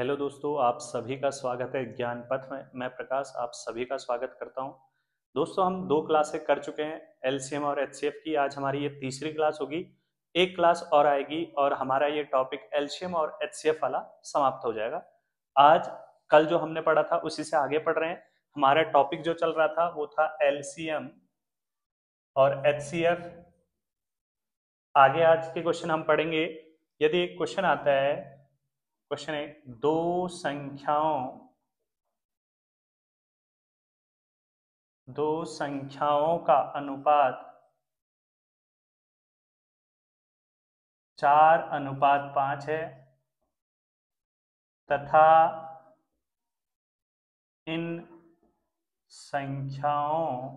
Hello दोस्तों, आप सभी का स्वागत है ज्ञान पथ में। मैं प्रकाश आप सभी का स्वागत करता हूं। दोस्तों, हम दो क्लासें कर चुके हैं, एलसीएम और एचसीएफ की। आज हमारी ये तीसरी क्लास होगी। एक क्लास और आएगी और हमारा ये टॉपिक एलसीएम और एचसीएफ वाला समाप्त हो जाएगा। आज कल जो हमने पढ़ा था उसी से आगे पढ़ रहे हैं। हमारा टॉपिक जो चल रहा था वो था एलसीएम और एचसीएफ। आगे आज के क्वेश्चन हम पढ़ेंगे। यदि एक क्वेश्चन आता है, क्वेश्चन है दो संख्याओं का अनुपात 4:5 है तथा इन संख्याओं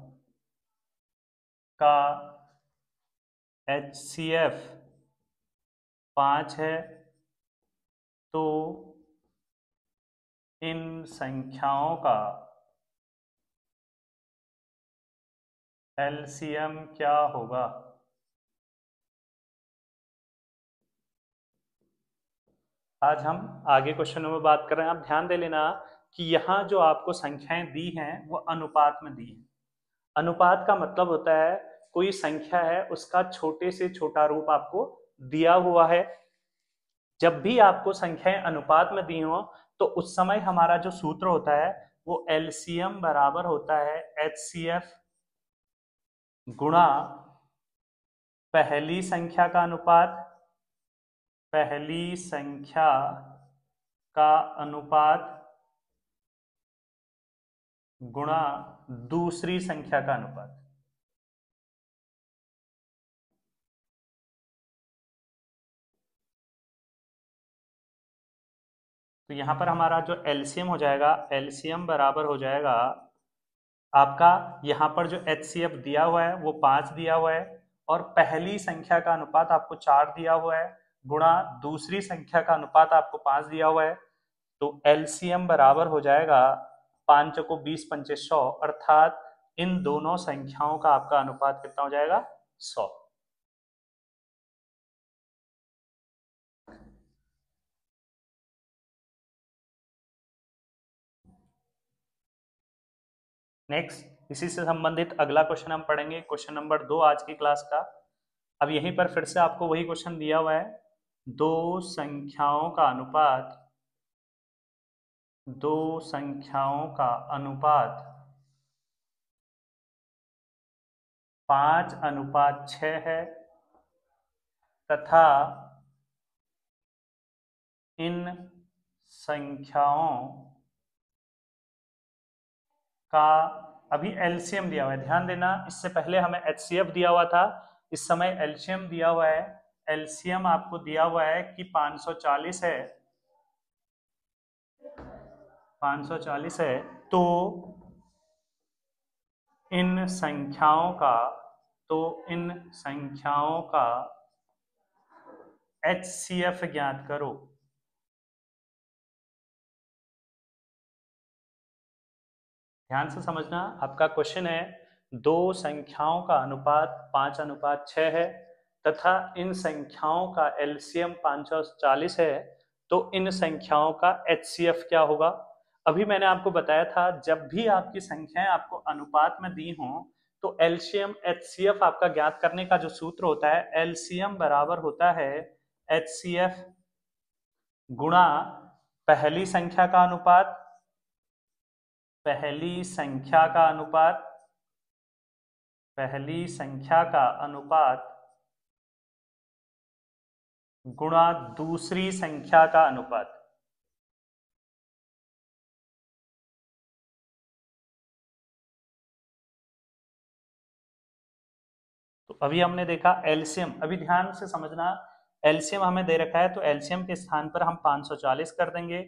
का HCF 5 है, तो इन संख्याओं का LCM क्या होगा। आज हम आगे क्वेश्चनों में बात कर रहे हैं। आप ध्यान दे लेना कि यहाँ जो आपको संख्याएं दी हैं वो अनुपात में दी हैं। अनुपात का मतलब होता है कोई संख्या है उसका छोटे से छोटा रूप आपको दिया हुआ है। जब भी आपको संख्याएं अनुपात में दी हो तो उस समय हमारा जो सूत्र होता है वो एलसीएम बराबर होता है एचसीएफ गुणा पहली संख्या का अनुपात, पहली संख्या का अनुपात गुणा दूसरी संख्या का अनुपात। तो यहां पर हमारा जो एलसीएम हो जाएगा, एलसीएम बराबर हो जाएगा आपका, यहाँ पर जो एचसीएफ दिया हुआ है वो 5 दिया हुआ है और पहली संख्या का अनुपात आपको 4 दिया हुआ है गुणा दूसरी संख्या का अनुपात आपको 5 दिया हुआ है। तो एलसीएम बराबर हो जाएगा 5 को 20 पंचे 100, अर्थात इन दोनों संख्याओं का आपका अनुपात कितना हो जाएगा, 100। नेक्स्ट इसी से संबंधित अगला क्वेश्चन हम पढ़ेंगे, क्वेश्चन नंबर 2 आज की क्लास का। अब यहीं पर फिर से आपको वही क्वेश्चन दिया हुआ है, दो संख्याओं का अनुपात, दो संख्याओं का अनुपात 5:6 है तथा इन संख्याओं का अभी एलसीएम दिया हुआ है। ध्यान देना, इससे पहले हमें एचसीएफ दिया हुआ था, इस समय एलसीएम दिया हुआ है। एलसीएम आपको दिया हुआ है कि 540 है, 540 है, तो इन संख्याओं का, तो इन संख्याओं का HCF ज्ञात करो। ध्यान से समझना, आपका क्वेश्चन है दो संख्याओं का अनुपात 5:6 है तथा इन संख्याओं का एलसीएम 540 है, तो इन संख्याओं का HCF क्या होगा। अभी मैंने आपको बताया था जब भी आपकी संख्याएं आपको अनुपात में दी हों तो एलसीएम HCF आपका ज्ञात करने का जो सूत्र होता है, एलसीएम बराबर होता है HCF गुणा पहली संख्या का अनुपात, पहली संख्या का अनुपात, पहली संख्या का अनुपात गुणा दूसरी संख्या का अनुपात। तो अभी हमने देखा एलसीएम, अभी ध्यान से समझना, एलसीएम हमें दे रखा है तो एलसीएम के स्थान पर हम 540 कर देंगे।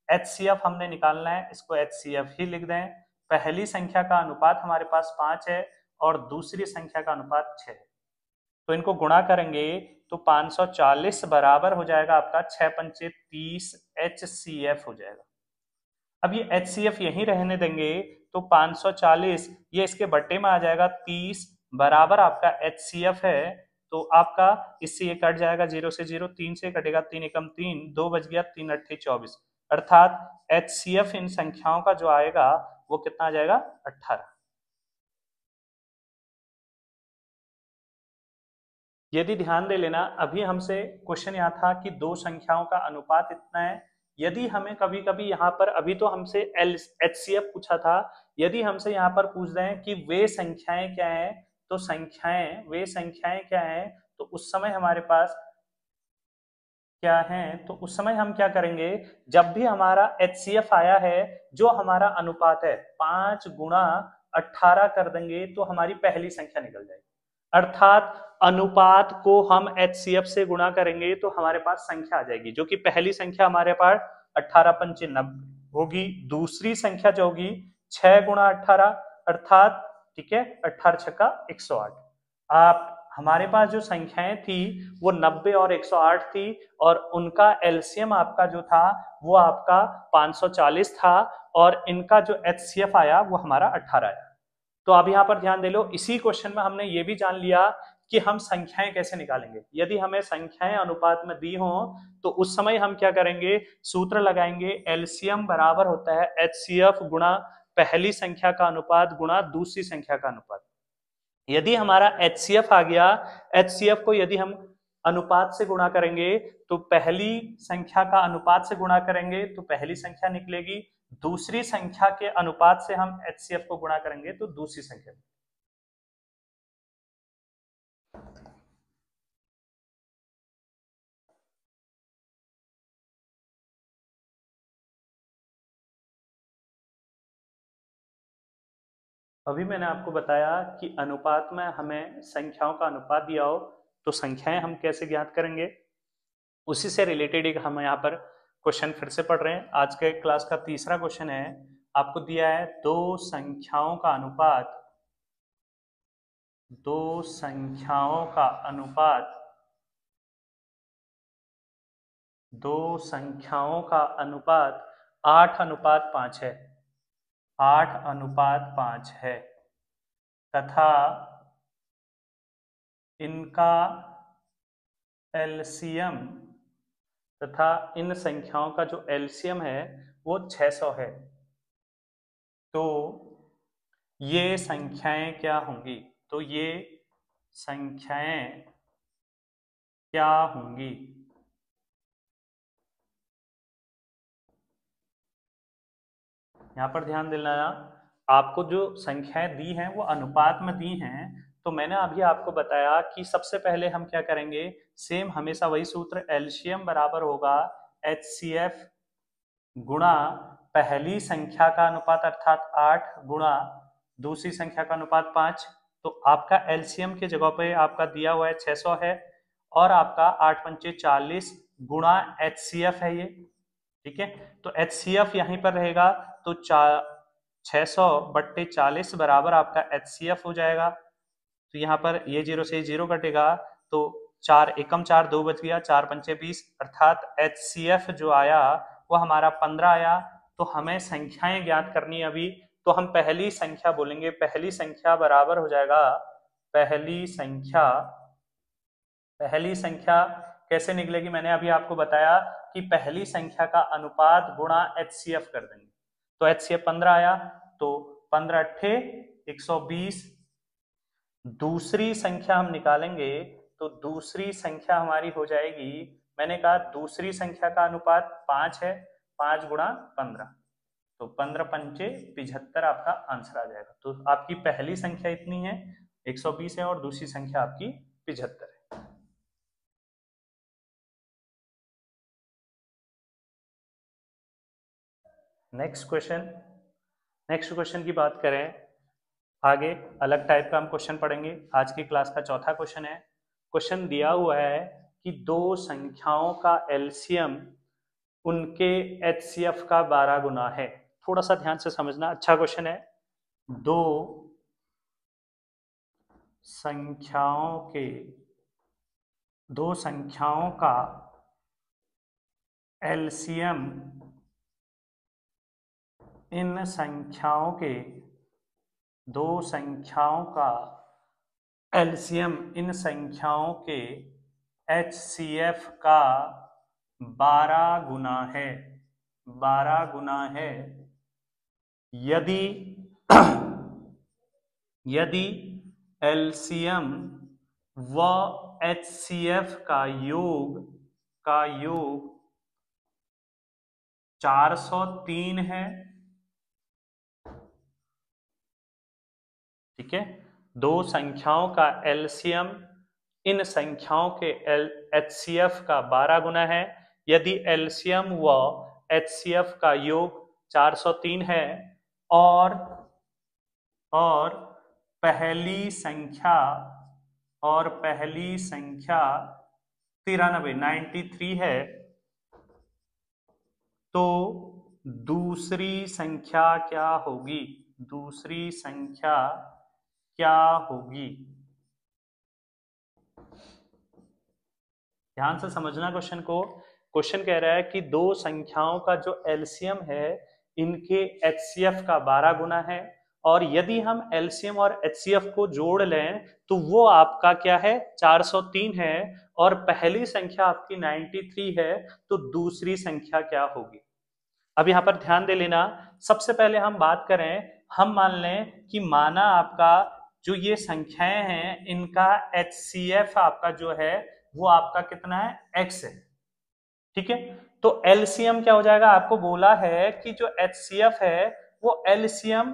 एचसीएफ हमने निकालना है, इसको एचसीएफ ही लिख दें। पहली संख्या का अनुपात हमारे पास 5 है और दूसरी संख्या का अनुपात 6 है, तो इनको गुणा करेंगे तो 540 बराबर हो जाएगा आपका 6 पंचे 30 HCF हो जाएगा। अब ये HCF यहीं रहने देंगे तो 540 ये इसके बट्टे में आ जाएगा, 30 बराबर आपका HCF है। तो आपका इससे ये कट जाएगा, 0 से 0, 3 से कटेगा, 3 एकम 3, 2 बच गया, 3 अट्ठे 24, अर्थात HCF इन संख्याओं का जो आएगा वो कितना आ जाएगा 18। यदि ध्यान दे लेना, अभी हमसे क्वेश्चन यहाँ था कि दो संख्याओं का अनुपात इतना है। यदि हमें कभी कभी यहाँ पर, अभी तो हमसे HCF पूछा था, यदि हमसे यहाँ पर पूछ रहे हैं कि वे संख्याएं क्या हैं, तो वे संख्याएं क्या हैं, तो उस समय हमारे पास क्या है, तो उस समय हम क्या करेंगे, जब भी हमारा HCF आया है, जो हमारा अनुपात है 5 गुणा 18 कर देंगे तो हमारी पहली संख्या निकल जाएगी। अर्थात अनुपात को हम HCF से गुणा करेंगे तो हमारे पास संख्या आ जाएगी, जो कि पहली संख्या हमारे पास 18 पंचे 90 होगी। दूसरी संख्या जो होगी 6 गुणा 18, अर्थात ठीक है 18 छक्का 108। आप हमारे पास जो संख्याएं थी वो 90 और 108 थी, और उनका एलसीएम आपका जो था वो आपका 540 था, और इनका जो HCF आया वो हमारा 18 आया। तो अब यहाँ पर ध्यान दे लो, इसी क्वेश्चन में हमने ये भी जान लिया कि हम संख्याएं कैसे निकालेंगे। यदि हमें संख्याएं अनुपात में दी हो तो उस समय हम क्या करेंगे, सूत्र लगाएंगे, एलसीएम बराबर होता है HCF गुणा पहली संख्या का अनुपात गुणा दूसरी संख्या का अनुपात। यदि हमारा HCF आ गया, HCF को यदि हम अनुपात से गुणा करेंगे तो पहली संख्या का अनुपात से गुणा करेंगे तो पहली संख्या निकलेगी, दूसरी संख्या के अनुपात से हम HCF को गुणा करेंगे तो दूसरी संख्या। अभी मैंने आपको बताया कि अनुपात में हमें संख्याओं का अनुपात दिया हो तो संख्याएं हम कैसे ज्ञात करेंगे, उसी से रिलेटेड एक हम यहाँ पर क्वेश्चन फिर से पढ़ रहे हैं। आज के क्लास का तीसरा क्वेश्चन है, आपको दिया है दो संख्याओं का अनुपात, दो संख्याओं का अनुपात, दो संख्याओं का अनुपात 8:5 है, 8:5 है, तथा इनका एलसीएम, तथा इन संख्याओं का जो एलसीएम है वो 600 है। तो ये संख्याएं क्या होंगी, तो ये संख्याएं क्या होंगी, यहाँ पर ध्यान देना, आपको जो संख्याएं दी हैं वो अनुपात में दी हैं। तो मैंने अभी आपको बताया कि सबसे पहले हम क्या करेंगे, सेम हमेशा वही सूत्र, एलसीएम बराबर होगा HCF गुणा पहली संख्या का अनुपात अर्थात 8 गुणा दूसरी संख्या का अनुपात 5। तो आपका एलसीएम के जगह पे आपका दिया हुआ है 600 है, और आपका 8 पंचे 40 गुणा HCF है ये, ठीक है। तो HCF यहीं पर रहेगा, तो 600/40 बराबर आपका HCF हो जाएगा। तो यहाँ पर ये 0 से 0 कटेगा, तो 4 एकम 4 2 बच गया, 4 पंचे 20, अर्थात HCF जो आया वो हमारा 15 आया। तो हमें संख्याएं ज्ञात करनी है अभी, तो हम पहली संख्या बोलेंगे, पहली संख्या बराबर हो जाएगा, पहली संख्या, पहली संख्या कैसे निकलेगी, मैंने अभी आपको बताया कि पहली संख्या का अनुपात गुणा HCF कर देंगे। तो HCF 15 आया, तो 15 × 120। दूसरी संख्या हम निकालेंगे तो दूसरी संख्या हमारी हो जाएगी, मैंने कहा दूसरी संख्या का अनुपात 5 है, 5 गुणा 15, तो 15 पंचे 75 आपका आंसर आ जाएगा। तो आपकी पहली संख्या इतनी है 120 है, और दूसरी संख्या आपकी 75 है। नेक्स्ट क्वेश्चन की बात करें, आगे अलग टाइप का हम क्वेश्चन पढ़ेंगे। आज की क्लास का चौथा क्वेश्चन है, क्वेश्चन दिया हुआ है कि दो संख्याओं का एलसीएम उनके HCF का 12 गुना है। थोड़ा सा ध्यान से समझना, अच्छा क्वेश्चन है। दो संख्याओं का एलसीएम इन संख्याओं के, दो संख्याओं का एलसीएम इन संख्याओं के HCF का 12 गुना है। 12 गुना है यदि यदि एलसीएम व एचसीएफ का योग 403 है, ठीक है। दो संख्याओं का एलसीएम इन संख्याओं के एचसीएफ का 12 गुना है यदि एलसीएम व एचसीएफ का योग 403 है और पहली संख्या 93 है, तो दूसरी संख्या क्या होगी? दूसरी संख्या क्या होगी? ध्यान से समझना क्वेश्चन को। क्वेश्चन कह रहा है कि दो संख्याओं का जो एलसीएम है इनके एचसीएफ का 12 गुना है और यदि हम एलसीएम और एचसीएफ को जोड़ लें तो वो आपका क्या है? 403 है और पहली संख्या आपकी 93 है, तो दूसरी संख्या क्या होगी? अब यहां पर ध्यान दे लेना। सबसे पहले हम बात करें, हम मान लें कि माना आपका जो ये संख्याएं हैं इनका एचसीएफ आपका जो है वो आपका कितना है? x है, ठीक है। तो एलसीएम क्या हो जाएगा? आपको बोला है कि जो एचसीएफ है वो एलसीएम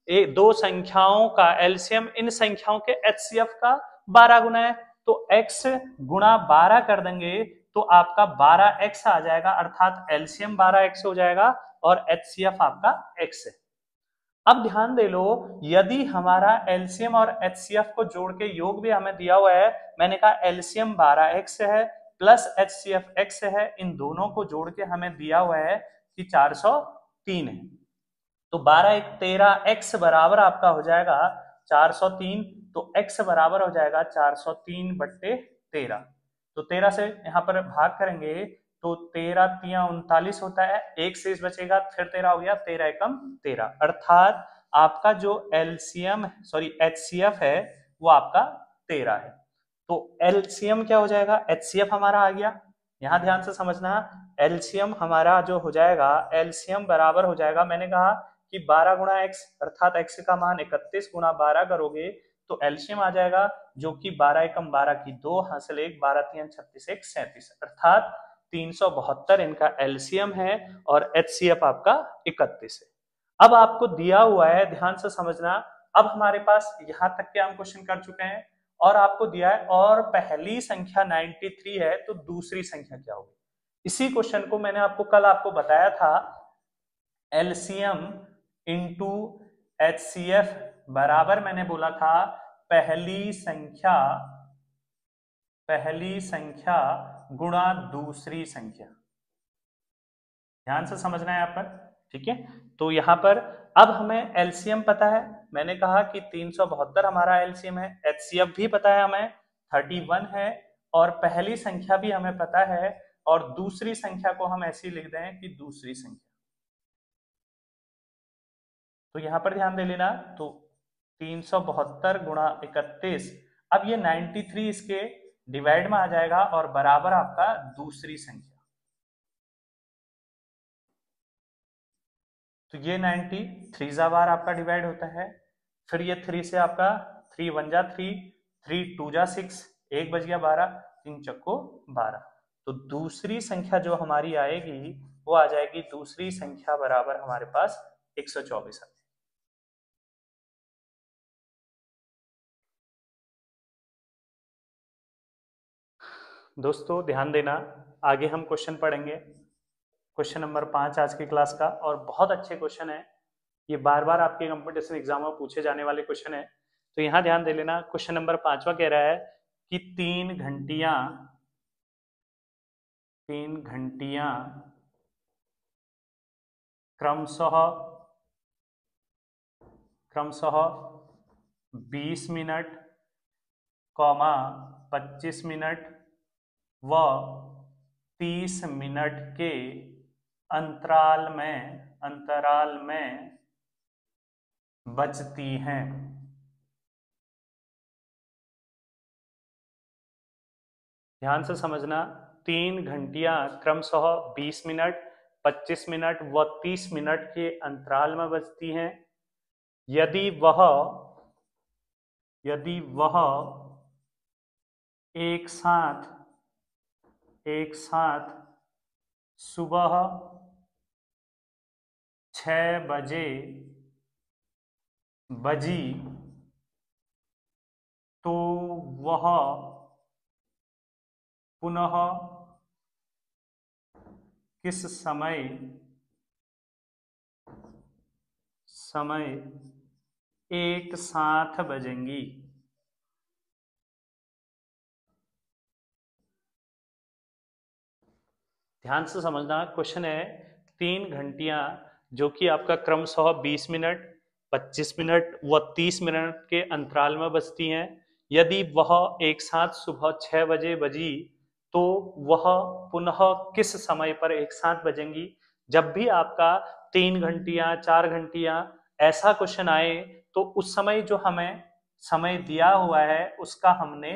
दो संख्याओं का एलसीएम इन संख्याओं के एचसीएफ का 12 गुना है, तो x गुणा 12 कर देंगे तो आपका 12x आ जाएगा, अर्थात एलसीएम 12x हो जाएगा और एचसीएफ आपका x है। अब ध्यान दे लो, यदि हमारा एलसीएम और एचसीएफ को जोड़ के योग भी हमें दिया हुआ है, मैंने कहा एलसीएम 12x है प्लस एचसीएफ x है, इन दोनों को जोड़ के हमें दिया हुआ है कि 403 है, तो 12 एक 13, x बराबर आपका हो जाएगा 403, तो x बराबर हो जाएगा 403 बट्टे 13। तो 13 से यहाँ पर भाग करेंगे तो 13 तिया 39 होता है, एक शेष बचेगा, फिर 13 हो गया, 13 एकम 13, अर्थात आपका जो एलसीएम सॉरी एचसीएफ है वो आपका 13 है। तो एलसीएम क्या हो जाएगा? एचसीएफ हमारा आ गया। यहां ध्यान से समझना, एलसीएम हमारा जो हो जाएगा, एलसीएम बराबर हो जाएगा, मैंने कहा कि 12 गुणा x, अर्थात x का मान 31 गुणा 12 करोगे तो एलसीएम आ जाएगा जो कि 12 एकम 12 की 2 हासिल 1, 12 3 36 1 37, अर्थात 372 इनका एलसीएम है और एचसीएफ आपका 31 है। अब आपको दिया हुआ है, ध्यान से समझना, अब हमारे पास यहां तक के हम क्वेश्चन कर चुके हैं और आपको दिया है और पहली संख्या 93 है, तो दूसरी संख्या क्या होगी? इसी क्वेश्चन को मैंने आपको कल आपको बताया था, एलसीएम इंटू एचसीएफ बराबर मैंने बोला था पहली संख्या गुणा दूसरी संख्या। ध्यान से समझना है यहाँ पर, ठीक है। तो यहाँ पर अब हमें एलसीएम पता है, मैंने कहा कि 372 हमारा एलसीएम है, एचसीएफ भी पता है हमें 31 है और पहली संख्या भी हमें पता है और दूसरी संख्या को हम ऐसी लिख दें कि दूसरी संख्या। तो यहां पर ध्यान दे लेना, तो 372 गुणा 31, अब ये 93 इसके डिवाइड में आ जाएगा और बराबर आपका दूसरी संख्या, तो ये 93 जा बार आपका डिवाइड होता है, फिर ये 3 से आपका 3 1 जा 3, 3 2 जा 6, 1 बच गया 12, 3 चक्को 12, तो दूसरी संख्या जो हमारी आएगी वो आ जाएगी, दूसरी संख्या बराबर हमारे पास 124 है। दोस्तों ध्यान देना, आगे हम क्वेश्चन पढ़ेंगे, क्वेश्चन नंबर 5 आज की क्लास का, और बहुत अच्छे क्वेश्चन है ये, बार बार आपके कंपटीशन एग्जाम में पूछे जाने वाले क्वेश्चन है। तो यहाँ ध्यान दे लेना, क्वेश्चन नंबर 5वां कह रहा है कि 3 घंटियां क्रमशः 20 मिनट, 25 मिनट व 30 मिनट के अंतराल में बचती हैं। ध्यान से समझना, 3 घंटियां क्रमशः 20 मिनट, 25 मिनट व 30 मिनट के अंतराल में बजती हैं। यदि वह यदि वह एक साथ एक साथ सुबह 6 बजे बजी तो वह पुनः किस समय एक साथ बजेंगी? ध्यान से समझना, क्वेश्चन है 3 घंटियां जो कि आपका क्रमशः 20 मिनट, 25 मिनट व 30 मिनट के अंतराल में बजती हैं। यदि वह एक साथ सुबह 6 बजे बजी तो वह पुनः किस समय पर एक साथ बजेंगी? जब भी आपका 3 घंटियां 4 घंटियां ऐसा क्वेश्चन आए तो उस समय जो हमें समय दिया हुआ है उसका हमने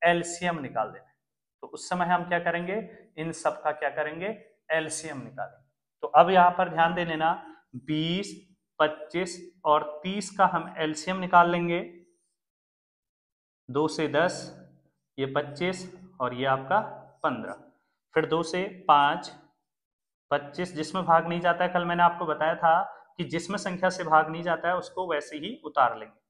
एलसीएम निकाल देना है। तो उस समय हम क्या करेंगे, इन सब का क्या करेंगे, एलसीएम निकालेंगे। तो अब यहां पर ध्यान दे लेना, 20, 25 और 30 का हम एलसीएम निकाल लेंगे। 2 से 10, ये 25 और ये आपका 15। फिर 2 से 5, 25 जिसमें भाग नहीं जाता है, कल मैंने आपको बताया था कि जिसमें संख्या से भाग नहीं जाता है उसको वैसे ही उतार लेंगे।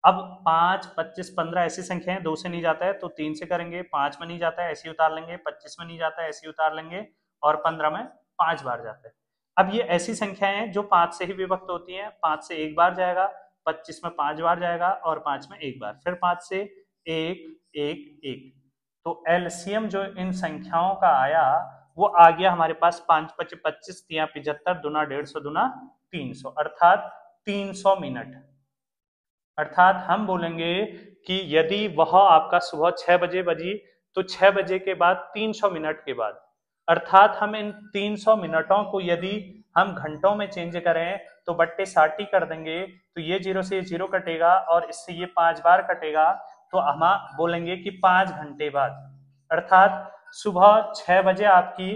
अब 5, 25, 15 ऐसी संख्या है, 2 से नहीं जाता है तो 3 से करेंगे, 5 में नहीं जाता है ऐसे ही उतार लेंगे, 25 में नहीं जाता है ऐसे ही उतार लेंगे और 15 में 5 बार जाता है। अब ये ऐसी संख्याएं हैं जो 5 से ही विभक्त होती हैं, 5 से एक बार जाएगा, 25 में 5 बार जाएगा और 5 में एक बार, फिर 5 से 1 1 1। तो एलसीएम जो इन संख्याओं का आया वो आ गया हमारे पास 5 25 25 तिया 75 दुना 150 दुना 300 अर्थात 300 मिनट। अर्थात हम बोलेंगे कि यदि वह आपका सुबह 6 बजे बजी तो 6 बजे के बाद 300 मिनट के बाद, अर्थात हम इन 300 मिनटों को यदि हम घंटों में चेंज करें तो बट्टे 60 कर देंगे, तो ये 0 से ये 0 कटेगा और इससे ये 5 बार कटेगा, तो हम बोलेंगे कि 5 घंटे बाद। अर्थात सुबह 6 बजे आपकी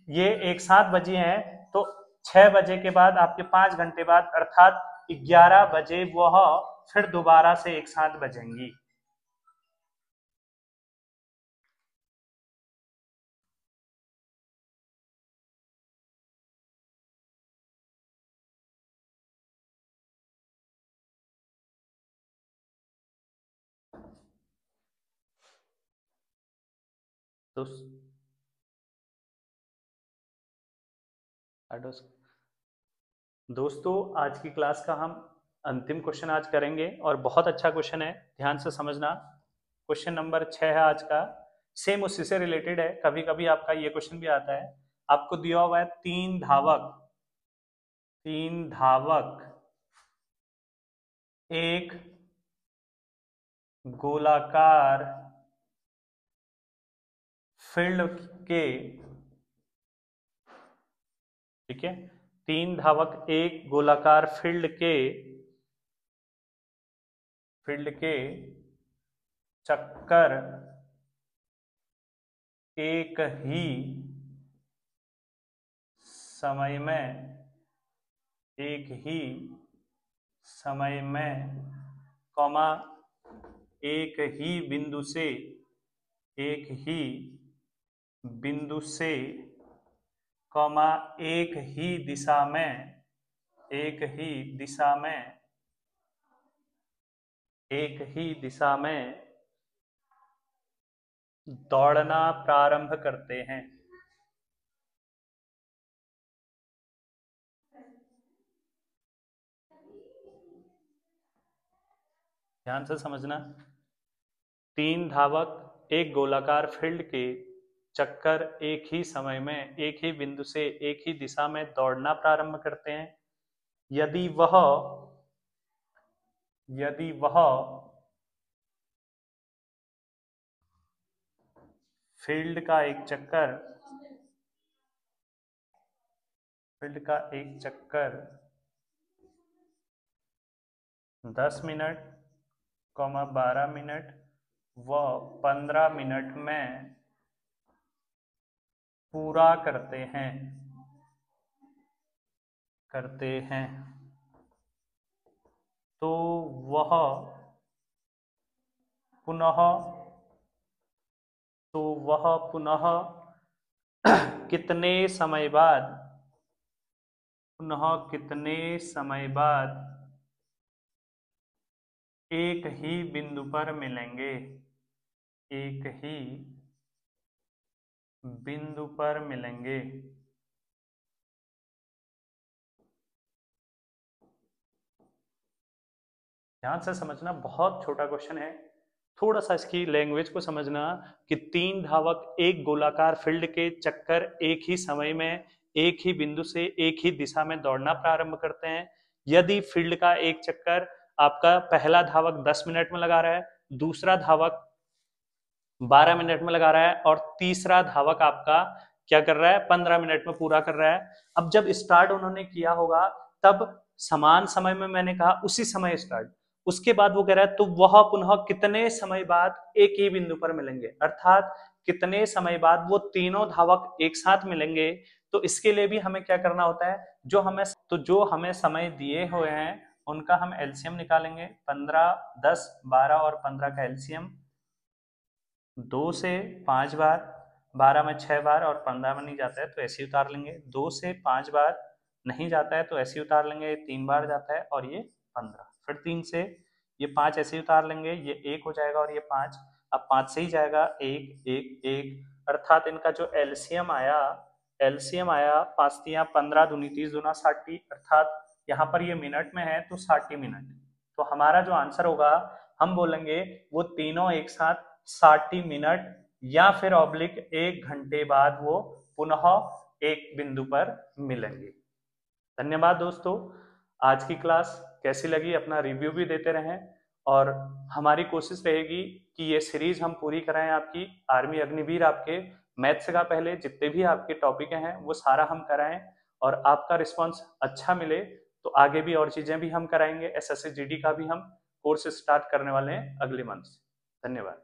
ये एक साथ बजी हैं तो 6 बजे के बाद आपके 5 घंटे बाद अर्थात 11 बजे वह फिर दोबारा से एक साथ बजेंगी। तो दोस्तों आज की क्लास का हम अंतिम क्वेश्चन आज करेंगे और बहुत अच्छा क्वेश्चन है, ध्यान से समझना। क्वेश्चन नंबर 6 है आज का, सेम उसी से रिलेटेड है, कभी कभी आपका ये क्वेश्चन भी आता है। आपको दिया हुआ है तीन धावक एक गोलाकार फील्ड के, ठीक है, 3 धावक एक गोलाकार फील्ड के चक्कर एक ही समय में एक ही समय में कॉमा एक ही बिंदु से कॉमा एक ही दिशा में दौड़ना प्रारंभ करते हैं। ध्यान से समझना, 3 धावक एक गोलाकार फील्ड के चक्कर एक ही समय में एक ही बिंदु से एक ही दिशा में दौड़ना प्रारंभ करते हैं। यदि वह फील्ड का एक चक्कर 10 मिनट, 12 मिनट व 15 मिनट में पूरा करते हैं। करते हैं तो वह पुनः तो वह पुनः कितने समय बाद पुनः कितने समय बाद एक ही बिंदु पर मिलेंगे, एक ही बिंदु पर मिलेंगे। ध्यान से समझना, बहुत छोटा क्वेश्चन है, थोड़ा सा इसकी लैंग्वेज को समझना कि 3 धावक एक गोलाकार फील्ड के चक्कर एक ही समय में एक ही बिंदु से एक ही दिशा में दौड़ना प्रारंभ करते हैं। यदि फील्ड का एक चक्कर आपका पहला धावक 10 मिनट में लगा रहा है, दूसरा धावक 12 मिनट में लगा रहा है और तीसरा धावक आपका क्या कर रहा है, 15 मिनट में पूरा कर रहा है। अब जब स्टार्ट उन्होंने किया होगा तब समान समय में, मैंने कहा उसी समय स्टार्ट, उसके बाद वो कह रहा है तो वह पुनः कितने समय बाद एक ही बिंदु पर मिलेंगे, अर्थात कितने समय बाद वो तीनों धावक एक साथ मिलेंगे। तो इसके लिए भी हमें क्या करना होता है, जो हमें समय दिए हुए हैं उनका हम एलसीएम निकालेंगे। 15, 10, 12 और 15 का एलसीएम 2 से 5 बार, 12 में 6 बार और 15 में नहीं जाता है तो ऐसे ही उतार लेंगे। 2 से 5 बार नहीं जाता है तो ऐसे ही उतार लेंगे, 3 बार जाता है और ये 15, फिर 3 से ये 5 ऐसे ही उतार लेंगे, ये 1 हो जाएगा और ये 5, अब 5 से ही जाएगा 1 1 1, अर्थात इनका जो एलसीएम आया 5 तियां 15 दूनी 30 दूना 60, अर्थात यहाँ पर ये मिनट में है तो 60 मिनट। तो हमारा जो आंसर होगा, हम बोलेंगे वो तीनों एक साथ 60 मिनट या फिर ऑब्लिक 1 घंटे बाद वो पुनः एक बिंदु पर मिलेंगे। धन्यवाद दोस्तों, आज की क्लास कैसी लगी अपना रिव्यू भी देते रहें और हमारी कोशिश रहेगी कि ये सीरीज हम पूरी कराएं आपकी आर्मी अग्निवीर, आपके मैथ्स का पहले जितने भी आपके टॉपिक हैं वो सारा हम कराएं और आपका रिस्पांस अच्छा मिले तो आगे भी और चीजें भी हम कराएंगे। एसएससी जीडी का भी हम कोर्स स्टार्ट करने वाले हैं अगले मंथ से। धन्यवाद।